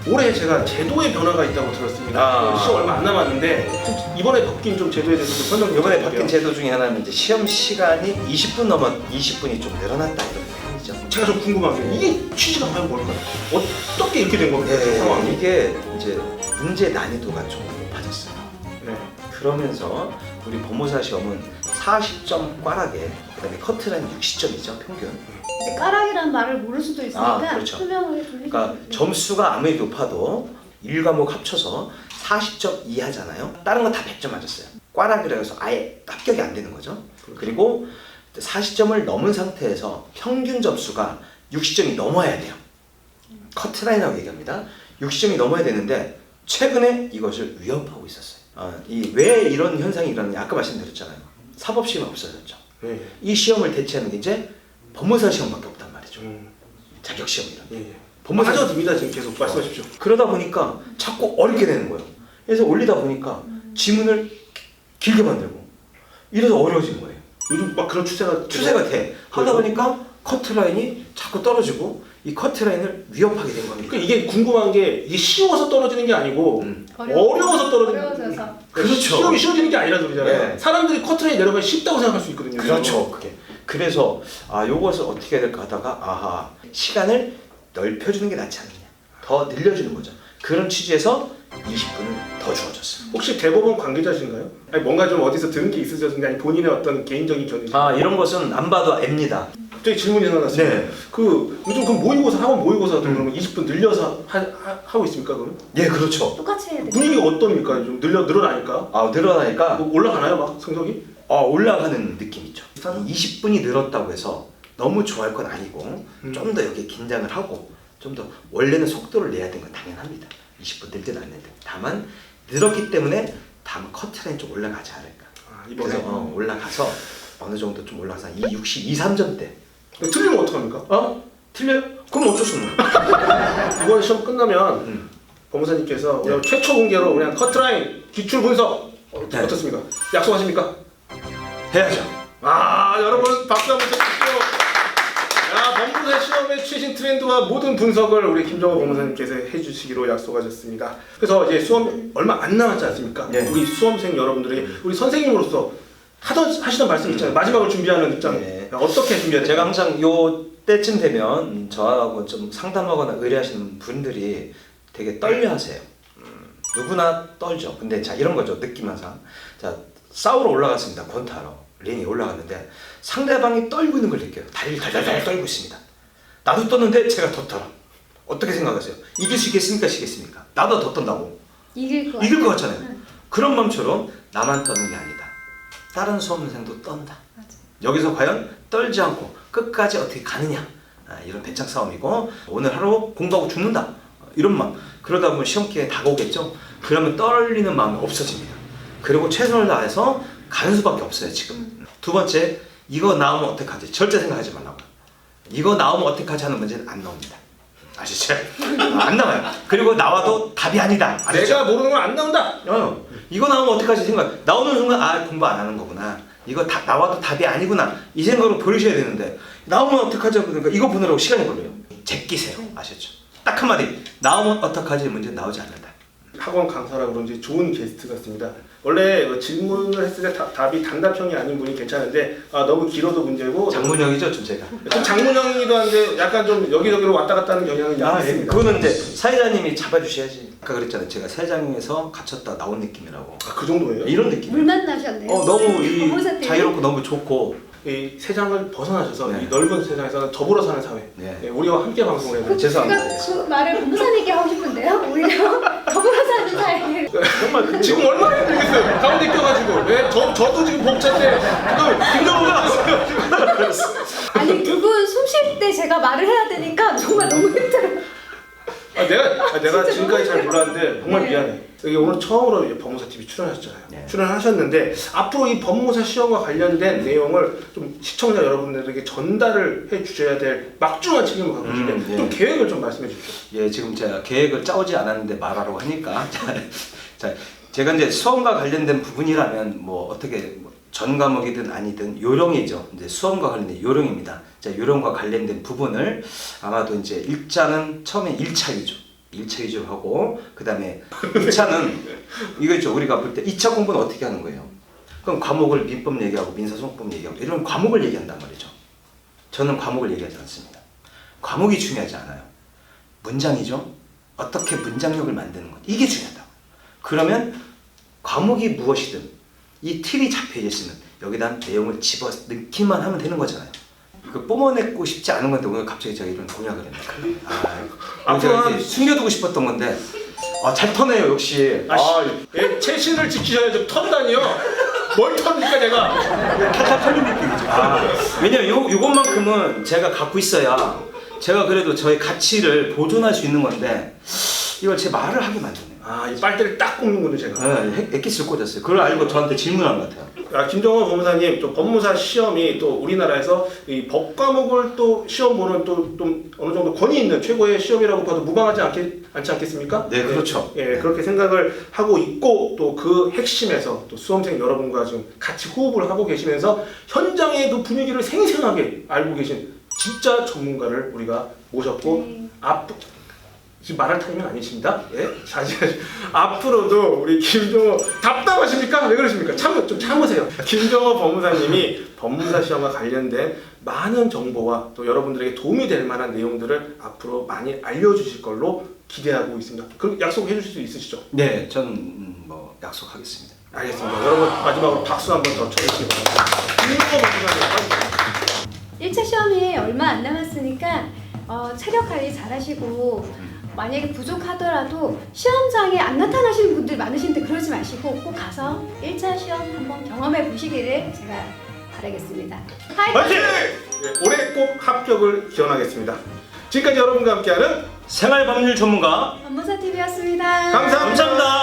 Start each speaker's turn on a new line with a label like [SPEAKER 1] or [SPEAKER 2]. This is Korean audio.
[SPEAKER 1] 올해 제가 제도의 변화가 있다고 들었습니다. 시험 얼마 안 남았는데 이번에 바뀐 좀 제도에 대해서 좀 설명 좀
[SPEAKER 2] 이번에
[SPEAKER 1] 부탁드릴게요.
[SPEAKER 2] 바뀐 제도 중에 하나는 이제 시험 시간이 20분 넘은 20분이 좀 늘어났다 이런 표현이죠.
[SPEAKER 1] 제가 좀 궁금한 게 이게 취지가 과연 뭘까요? 어떻게 이렇게 된 겁니까? 그 상황이?
[SPEAKER 2] 이게 이제 문제 난이도가 좀 높아졌어요.
[SPEAKER 1] 네.
[SPEAKER 2] 그러면서 우리 법무사 시험은 40점 꽈락에 그다음에 커트라인 60점이죠 평균.
[SPEAKER 3] 이제 까락이라는 말을 모를 수도 있으니까
[SPEAKER 2] 그렇죠.
[SPEAKER 3] 설명을 해주세요.
[SPEAKER 2] 그러니까 점수가 아무리 높아도 1과목 합쳐서 40점 이하잖아요. 다른 건 다 100점 맞았어요. 꽈락이라 해서 아예 합격이 안 되는 거죠. 그리고 40점을 넘은 상태에서 평균 점수가 60점이 넘어야 돼요. 커트라인이라고 얘기합니다. 60점이 넘어야 되는데 최근에 이것을 위협하고 있었어요. 왜 이런 현상이 일어나냐 아까 말씀드렸잖아요. 사법시험이 없어졌죠.
[SPEAKER 1] 네.
[SPEAKER 2] 이 시험을 대체하는 게 이제 법무사 시험밖에 없단 말이죠. 자격시험 이런.
[SPEAKER 1] 예.
[SPEAKER 2] 법무사
[SPEAKER 1] 빠져듭니다. 지금 계속 말씀하십시오.
[SPEAKER 2] 그러다 보니까 자꾸 어렵게 되는 거예요. 그래서 올리다 보니까 지문을 길게 만들고 이래서 어려워진 거예요.
[SPEAKER 1] 요즘 막 그런 추세가
[SPEAKER 2] 돼. 하다 보니까 커트라인이 자꾸 떨어지고 이 커트라인을 위협하게 된 겁니다.
[SPEAKER 1] 그러니까 이게 궁금한 게 이게 쉬워서 떨어지는 게 아니고 어려워서 떨어지는
[SPEAKER 3] 어려워져서.
[SPEAKER 2] 그렇죠.
[SPEAKER 1] 시험이 쉬워지는 게 아니라 소리잖아요.
[SPEAKER 2] 네.
[SPEAKER 1] 사람들이 커트라인 내려가기 쉽다고 생각할 수 있거든요.
[SPEAKER 2] 그렇죠. 그게. 그래서 요것을 어떻게 해야 될까 하다가 시간을 넓혀주는 게 낫지 않느냐. 더 늘려주는 거죠. 그런 취지에서 20분을 더 주어졌어요.
[SPEAKER 1] 혹시 대법원 관계자신가요? 아니 뭔가 좀 어디서 들은 게 있으셨는지 아니 본인의 어떤 개인적인 견해?
[SPEAKER 2] 이런 것은 안 봐도 압니다.
[SPEAKER 1] 갑자기 질문이 생각났어요.
[SPEAKER 2] 네.
[SPEAKER 1] 요즘 그 모의고사 학원 모의고사 같은 그러면 20분 늘려서 하고 있습니까 그럼?
[SPEAKER 2] 예, 그렇죠.
[SPEAKER 3] 똑같이 해야 돼.
[SPEAKER 1] 분위기가 어떻습니까? 좀 늘어나니까?
[SPEAKER 2] 늘어나니까
[SPEAKER 1] 뭐 올라가나요 막 성적이?
[SPEAKER 2] 올라가는 느낌이죠. 20분이 늘었다고 해서 너무 좋아할 건 아니고 좀 더 여기에 긴장을 하고 좀 더 원래는 속도를 내야 되는 건 당연합니다. 20분 늘든 안 늘든. 다만 늘었기 때문에 다음 커트라인 좀 올라가지 않을까.
[SPEAKER 1] 이번에
[SPEAKER 2] 그래서 올라가서 어느 정도 좀 올라가서 62, 3점대.
[SPEAKER 1] 틀리면 어떡합니까?
[SPEAKER 2] 틀려요? 그럼 어쩔 수 없는 거예요.
[SPEAKER 1] 이번 시험 끝나면 법무사님께서 그냥 최초 공개로 그냥 커트라인 기출 분석
[SPEAKER 2] 네.
[SPEAKER 1] 어떻습니까? 약속하십니까?
[SPEAKER 2] 해야죠.
[SPEAKER 1] 여러분 박수 한번 쳐주십시오. 법무사 시험의 최신 트렌드와 모든 분석을 우리 김정호 법무사님께서 해주시기로 약속하셨습니다. 그래서 이제 수험 얼마 안 남았지 않습니까?
[SPEAKER 2] 네.
[SPEAKER 1] 우리 수험생 여러분들이 우리 선생님으로서 하시던 말씀 있잖아요. 마지막을 준비하는 입장.
[SPEAKER 2] 네.
[SPEAKER 1] 어떻게 준비해야
[SPEAKER 2] 제가
[SPEAKER 1] 돼요?
[SPEAKER 2] 항상 요 때쯤 되면 저하고 좀 상담하거나 의뢰하시는 분들이 되게 떨려하세요. 누구나 떨죠. 근데 자 이런 거죠. 느낌 항상. 자 싸우러 올라갔습니다. 권투하러 링에 올라갔는데 상대방이 떨고 있는 걸 느껴요. 다리를 달달달 떨고 있습니다. 나도 떴는데 제가 더 떨어. 어떻게 생각하세요? 이길 수 있겠습니까? 지겠습니까? 나도 더 떤다고.
[SPEAKER 3] 이길 거
[SPEAKER 2] 이길 것 같잖아요. 그런 마음처럼 나만 떠는 게 아니다. 다른 수험생도 떤다.
[SPEAKER 3] 맞아.
[SPEAKER 2] 여기서 과연 떨지 않고 끝까지 어떻게 가느냐. 이런 배짱 싸움이고 오늘 하루 공부하고 죽는다. 이런 마음. 그러다 보면 시험 기간이 다가오겠죠. 그러면 떨리는 마음이 없어집니다. 그리고 최선을 다해서 가는 수밖에 없어요 지금. 두 번째, 이거 나오면 어떡하지? 절대 생각하지 말라고. 이거 나오면 어떡하지 하는 문제는 안 나옵니다. 아시죠? 안 나와요. 그리고 나와도 답이 아니다. 아시죠?
[SPEAKER 1] 내가 모르는 건 안 나온다.
[SPEAKER 2] 이거 나오면 어떡하지 생각. 나오는 순간 공부 안 하는 거구나. 이거 나와도 답이 아니구나. 이 생각으로 버리셔야 되는데 나오면 어떡하죠? 그러니까 이거 보느라고 시간이 걸려요. 제끼세요. 아셨죠? 딱 한마디. 나오면 어떡하지 문제는 나오지 않는다.
[SPEAKER 1] 학원 강사라 그런지 좋은 게스트 같습니다. 원래 질문을 했을 때 답이 단답형이 아닌 분이 괜찮은데 너무 길어도 문제고
[SPEAKER 2] 장문형이죠, 좀 제가.
[SPEAKER 1] 좀 장문형이기도 한데 약간 좀 여기저기로 왔다 갔다 하는 경향이 있습니다.
[SPEAKER 2] 그거는 이제 사회자님이 잡아주셔야지. 아까 그랬잖아요. 제가 사회장에서 갇혔다 나온 느낌이라고.
[SPEAKER 1] 그 정도예요?
[SPEAKER 2] 이런 느낌.
[SPEAKER 3] 물 만나셨네요.
[SPEAKER 2] 너무 이
[SPEAKER 3] 법무사 때문에.
[SPEAKER 2] 자유롭고 너무 좋고.
[SPEAKER 1] 이 세상을 벗어나셔서
[SPEAKER 2] 네.
[SPEAKER 1] 이 넓은 세상에서 더불어 사는 사회.
[SPEAKER 2] 네.
[SPEAKER 1] 우리와 함께 방송을 해요.
[SPEAKER 2] 죄송합니다.
[SPEAKER 3] 제가 그 말을 법무사님께 하고 싶은데요. 오히려 더불어 사는 사이.
[SPEAKER 1] 정말 지금 얼마나 힘들겠어요. 가운데 껴가지고. 저도 지금 벅찬데 김정우가
[SPEAKER 3] 아니 두 분 숨 쉴 때 제가 말을 해야 되니까 정말 너무 힘들어요.
[SPEAKER 1] 내가
[SPEAKER 3] 진짜
[SPEAKER 1] 지금까지 잘
[SPEAKER 3] 너무
[SPEAKER 1] 몰랐는데 정말
[SPEAKER 3] 네.
[SPEAKER 1] 미안해. 여기 오늘 처음으로 이제 법무사 TV 출연하셨잖아요.
[SPEAKER 2] 네.
[SPEAKER 1] 출연하셨는데 앞으로 이 법무사 시험과 관련된 내용을 좀 시청자 여러분들에게 전달을 해 주셔야 될 막중한 책임을 갖고 계신데
[SPEAKER 2] 예.
[SPEAKER 1] 좀 계획을 좀 말씀해 주십시오.
[SPEAKER 2] 예, 지금 제가 계획을 짜오지 않았는데 말하라고 하니까 자, 제가 이제 수험과 관련된 부분이라면 뭐 어떻게 전 과목이든 아니든 요령이죠. 이제 수험과 관련된 요령입니다. 자, 요령과 관련된 부분을 아마도 이제 일자는 처음에 1차 위주. 1차 위주로 하고 그다음에 2차는 이거죠. 우리가 볼 때 2차 공부는 어떻게 하는 거예요? 그럼 과목을 민법 얘기하고 민사소송법 얘기하고 이런 과목을 얘기한단 말이죠. 저는 과목을 얘기하지 않습니다. 과목이 중요하지 않아요. 문장이죠. 어떻게 문장력을 만드는 것 이게 중요하다고. 그러면 과목이 무엇이든 이 틀이 잡혀 있으면 여기다 내용을 집어 넣기만 하면 되는 거잖아요. 그 뿜어내고 싶지 않은 건데 오늘 갑자기 제가 이런 공약을 했네요. 제가 이제 숨겨두고 싶었던 건데 잘 터네요 역시.
[SPEAKER 1] 예, 최신을 지키셔야죠. 턴다니요. 뭘 턴니까 제가.
[SPEAKER 2] 탈탈 털린 느낌이죠. 왜냐면 요것만큼은 제가 갖고 있어야 제가 그래도 저의 가치를 보존할 수 있는 건데 이걸 제 말을 하게 만드네요.
[SPEAKER 1] 이 빨대를 딱 꼽는군요 제가.
[SPEAKER 2] 네, 엑기스를 꽂았어요. 그걸 알고 저한테 질문한 것 같아요.
[SPEAKER 1] 김정호 법무사님, 또 법무사 시험이 또 우리나라에서 이 법 과목을 또 시험 보는 또 좀 어느 정도 권위 있는 최고의 시험이라고 봐도 무방하지 않지 않겠습니까?
[SPEAKER 2] 네, 그렇죠.
[SPEAKER 1] 예, 그렇게 생각을 하고 있고 또 그 핵심에서 또 수험생 여러분과 지금 같이 호흡을 하고 계시면서 현장의 그 분위기를 생생하게 알고 계신 진짜 전문가를 우리가 모셨고 지금 말할 타이밍 아니십니다. 예, 앞으로도 우리 김정호 답답하십니까? 왜 그러십니까? 좀 참으세요. 김정호 법무사님이 법무사 시험과 관련된 많은 정보와 또 여러분들에게 도움이 될 만한 내용들을 앞으로 많이 알려주실 걸로 기대하고 있습니다. 그럼 약속해 주실 수 있으시죠?
[SPEAKER 2] 네, 저는 뭐 약속하겠습니다.
[SPEAKER 1] 알겠습니다. 여러분 마지막으로 박수 한번 더 쳐주시기 바랍니다. 김정호 법무사님.
[SPEAKER 3] 1차 시험이 얼마 안 남았으니까 체력 관리 잘 하시고 만약에 부족하더라도 시험장에 안 나타나시는 분들 많으신데 그러지 마시고 꼭 가서 1차 시험 한번 경험해 보시기를 제가 바라겠습니다.
[SPEAKER 1] 화이팅! 예, 올해 꼭 합격을 기원하겠습니다. 지금까지 여러분과 함께하는
[SPEAKER 2] 생활법률 전문가
[SPEAKER 3] 법무사 TV였습니다.
[SPEAKER 1] 감사합니다.
[SPEAKER 2] 감사합니다.